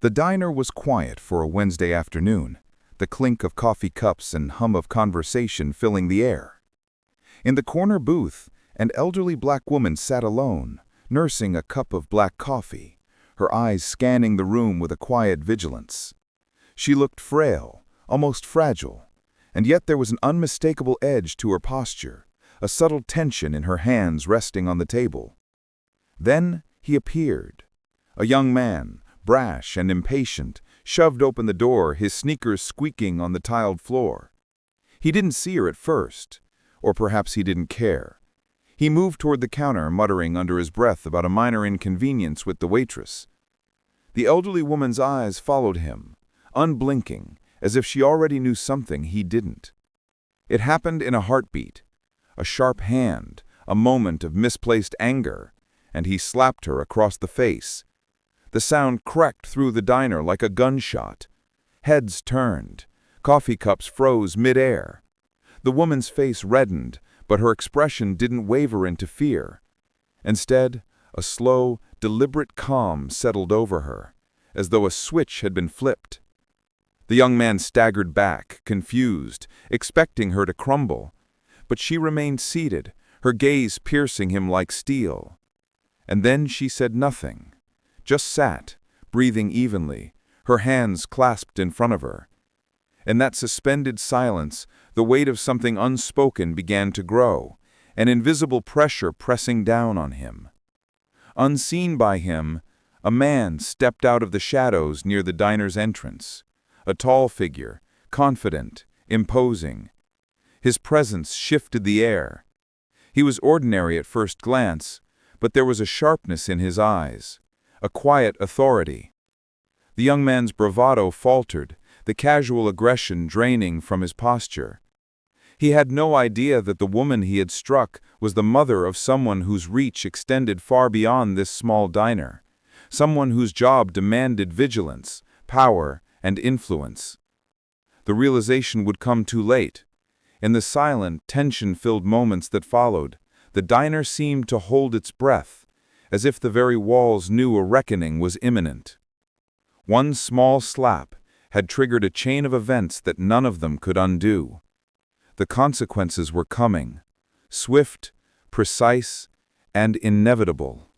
The diner was quiet for a Wednesday afternoon, the clink of coffee cups and hum of conversation filling the air. In the corner booth, an elderly black woman sat alone, nursing a cup of black coffee, her eyes scanning the room with a quiet vigilance. She looked frail, almost fragile, and yet there was an unmistakable edge to her posture, a subtle tension in her hands resting on the table. Then he appeared. A young man, brash and impatient, shoved open the door, his sneakers squeaking on the tiled floor. He didn't see her at first, or perhaps he didn't care. He moved toward the counter, muttering under his breath about a minor inconvenience with the waitress. The elderly woman's eyes followed him, unblinking, as if she already knew something he didn't. It happened in a heartbeat, a sharp hand, a moment of misplaced anger, and he slapped her across the face. The sound cracked through the diner like a gunshot. Heads turned. Coffee cups froze mid-air. The woman's face reddened, but her expression didn't waver into fear. Instead, a slow, deliberate calm settled over her, as though a switch had been flipped. The young man staggered back, confused, expecting her to crumble, but she remained seated, her gaze piercing him like steel. And then she said nothing, just sat, breathing evenly, her hands clasped in front of her. In that suspended silence, the weight of something unspoken began to grow, an invisible pressure pressing down on him. Unseen by him, a man stepped out of the shadows near the diner's entrance, a tall figure, confident, imposing. His presence shifted the air. He was ordinary at first glance, but there was a sharpness in his eyes, a quiet authority. The young man's bravado faltered, the casual aggression draining from his posture. He had no idea that the woman he had struck was the mother of someone whose reach extended far beyond this small diner, someone whose job demanded vigilance, power, and influence. The realization would come too late. In the silent, tension-filled moments that followed, the diner seemed to hold its breath, as if the very walls knew a reckoning was imminent. One small slap had triggered a chain of events that none of them could undo. The consequences were coming, swift, precise, and inevitable.